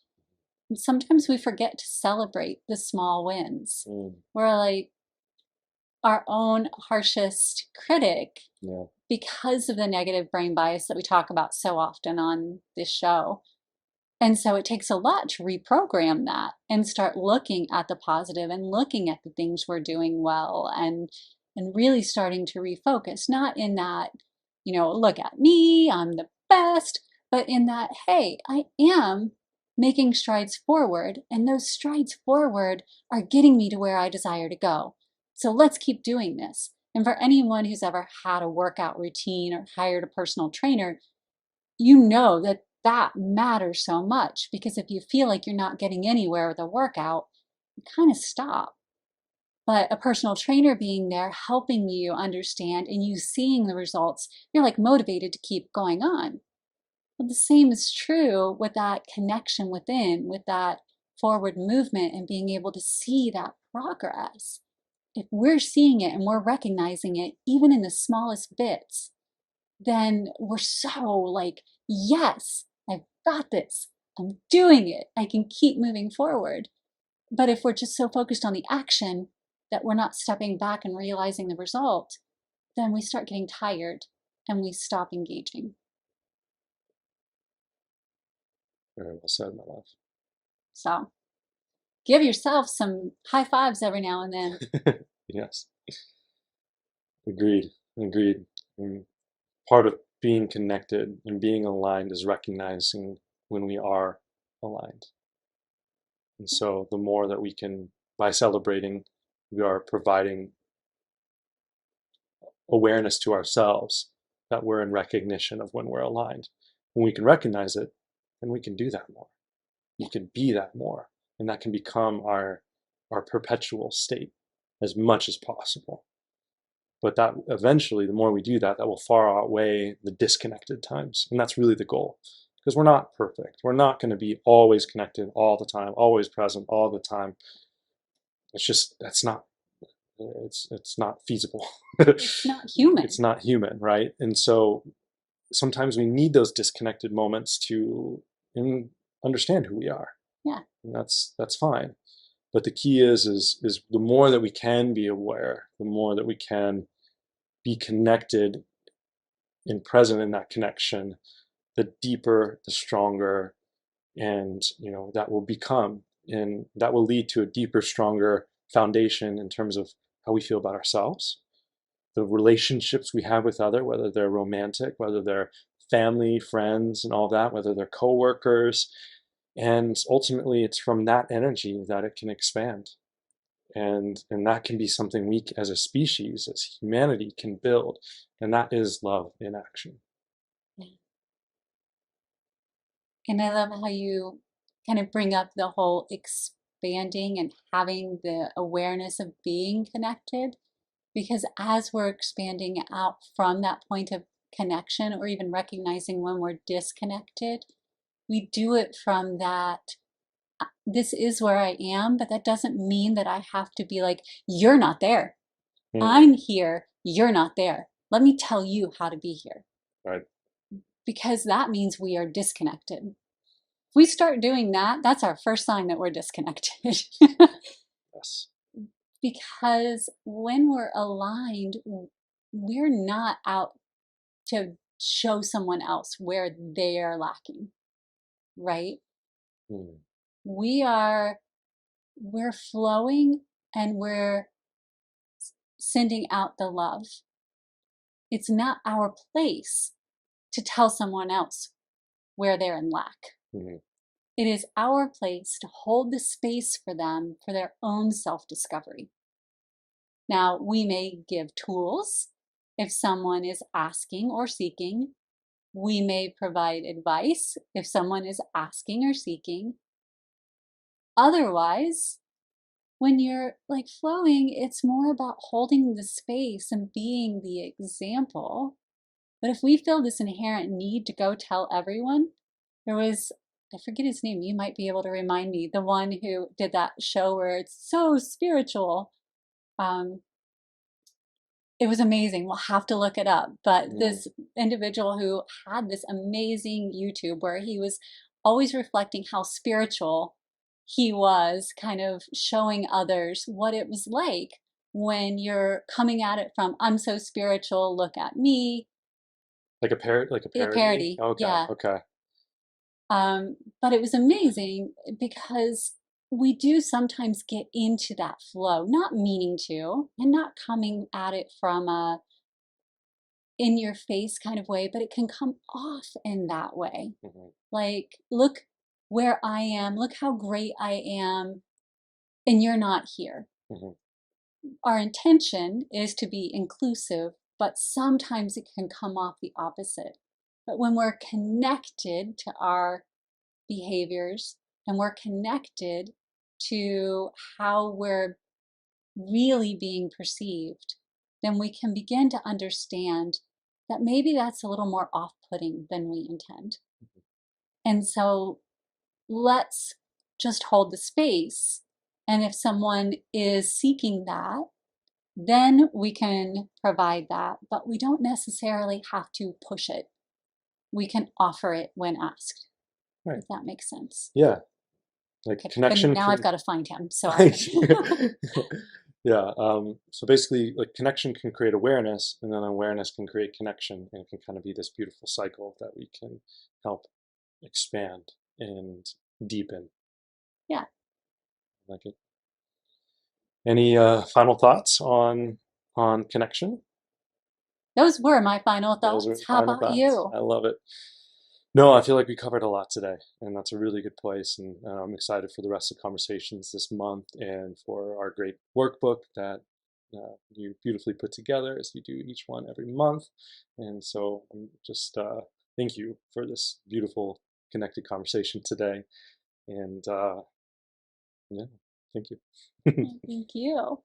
A: And sometimes we forget to celebrate the small wins.
B: Mm,
A: We're like our own harshest critic
B: yeah.
A: because of the negative brain bias that we talk about so often on this show. And so it takes a lot to reprogram that and start looking at the positive and looking at the things we're doing well and really starting to refocus, not in that, look at me, I'm the best, but in that, hey, I am making strides forward, and those strides forward are getting me to where I desire to go. So let's keep doing this. And for anyone who's ever had a workout routine or hired a personal trainer, you know that that matters so much, because if you feel like you're not getting anywhere with a workout, you kind of stop. But a personal trainer being there, helping you understand and you seeing the results, you're like motivated to keep going on. But the same is true with that connection within, with that forward movement and being able to see that progress. If we're seeing it and we're recognizing it, even in the smallest bits, then we're so like, yes, I've got this. I'm doing it. I can keep moving forward. But if we're just so focused on the action that we're not stepping back and realizing the result, then we start getting tired and we stop engaging.
B: Very well said, my love.
A: So give yourself some high fives every now and then.
B: Yes. Agreed. Agreed. And part of being connected and being aligned is recognizing when we are aligned. And so the more that we can, by celebrating, we are providing awareness to ourselves that we're in recognition of when we're aligned. When we can recognize it, then we can do that more. We can be that more. And that can become our perpetual state as much as possible. But that eventually, the more we do that, that will far outweigh the disconnected times. And that's really the goal. Because we're not perfect. We're not going to be always connected all the time, always present all the time. It's just, it's not feasible.
A: It's not human.
B: It's not human, right? And so sometimes we need those disconnected moments to understand who we are.
A: Yeah.
B: And that's fine. But the key is the more that we can be aware, the more that we can be connected and present in that connection, the deeper, the stronger, and that will become, and that will lead to a deeper, stronger foundation in terms of how we feel about ourselves, the relationships we have with other, whether they're romantic, whether they're family, friends, and all that, whether they're coworkers, and ultimately it's from that energy that it can expand. And that can be something we as a species, as humanity, can build, and that is love in action.
A: And I love how you kind of bring up the whole expanding and having the awareness of being connected. Because as we're expanding out from that point of connection, or even recognizing when we're disconnected, we do it from that. This is where I am, but that doesn't mean that I have to be like, you're not there.
B: Mm,
A: I'm here. You're not there. Let me tell you how to be here.
B: Right.
A: because that means we are disconnected. If we start doing that, that's our first sign that we're disconnected.
B: Yes.
A: Because when we're aligned, we're not out to show someone else where they are lacking, right?
B: Mm.
A: We're flowing and we're sending out the love. It's not our place to tell someone else where they're in lack.
B: Mm-hmm.
A: It is our place to hold the space for them for their own self-discovery. Now, we may give tools if someone is asking or seeking. We may provide advice if someone is asking or seeking. Otherwise, when you're like flowing, it's more about holding the space and being the example. But if we feel this inherent need to go tell everyone, there was, I forget his name, you might be able to remind me, the one who did that show where it's so spiritual. It was amazing. We'll have to look it up. But this individual who had this amazing YouTube where he was always reflecting how spiritual he was, kind of showing others what it was like when you're coming at it from, I'm so spiritual, look at me.
B: Like a
A: A
B: parody?
A: parody,
B: Okay,
A: yeah.
B: okay.
A: But it was amazing because we do sometimes get into that flow, not meaning to, and not coming at it from a in your face kind of way, but it can come off in that way.
B: Mm-hmm.
A: Like, look where I am, look how great I am, and you're not here.
B: Mm-hmm.
A: Our intention is to be inclusive, but sometimes it can come off the opposite. But when we're connected to our behaviors and we're connected to how we're really being perceived, then we can begin to understand that maybe that's a little more off-putting than we intend. And so let's just hold the space. And if someone is seeking that, then we can provide that, but we don't necessarily have to push it. We can offer it when asked.
B: Right.
A: If that makes sense.
B: Yeah. Like
A: Okay,
B: connection.
A: but now I've got to find him. So I can.
B: Yeah. So basically, like connection can create awareness, and then awareness can create connection, and it can kind of be this beautiful cycle that we can help expand and deepen.
A: Yeah.
B: Like it. Any final thoughts on connection?
A: Those were my final
B: Those are
A: thoughts. How
B: final
A: about
B: thoughts.
A: you?
B: I love it. No, I feel like we covered a lot today, and that's a really good place. And I'm excited for the rest of conversations this month and for our great workbook that you beautifully put together as you do each one every month. And so I'm just thank you for this beautiful connected conversation today. And yeah, thank you.
A: Thank you.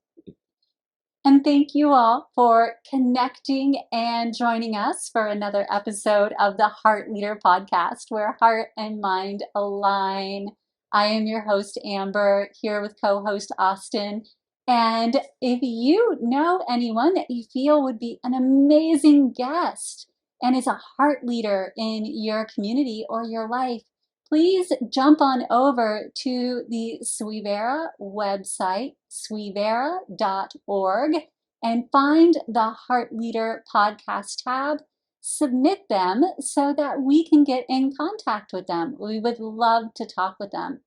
A: And thank you all for connecting and joining us for another episode of the Heart Leader Podcast, where heart and mind align. I am your host, Amber, here with co-host Austin. And if you know anyone that you feel would be an amazing guest and is a heart leader in your community or your life, please jump on over to the Suivera website, suivera.org, and find the Heart Leader podcast tab. Submit them so that we can get in contact with them. We would love to talk with them.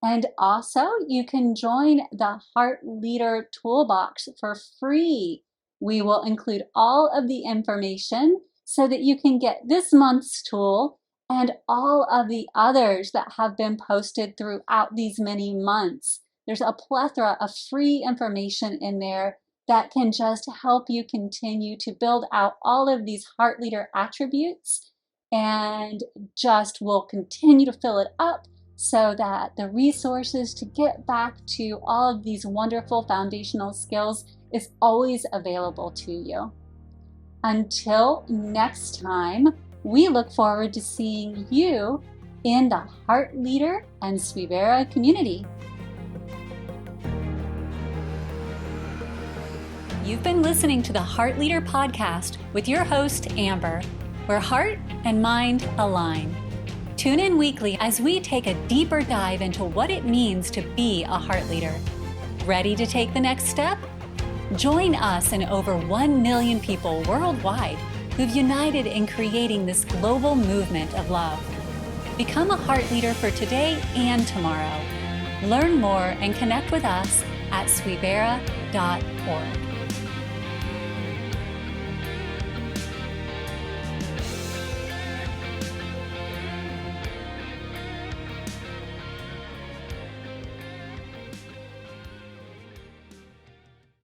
A: And also, you can join the Heart Leader Toolbox for free. We will include all of the information so that you can get this month's tool and all of the others that have been posted throughout these many months. There's a plethora of free information in there that can just help you continue to build out all of these Heart Leader attributes, and just will continue to fill it up so that the resources to get back to all of these wonderful foundational skills is always available to you. Until next time, we look forward to seeing you in the Heart Leader and Suivera community. You've been listening to the Heart Leader Podcast with your host, Amber. where heart and mind align. Tune in weekly as we take a deeper dive into what it means to be a heart leader. Ready to take the next step? Join us and over 1 million people worldwide who've united in creating this global movement of love. Become a heart leader for today and tomorrow. Learn more and connect with us at sweetbera.org.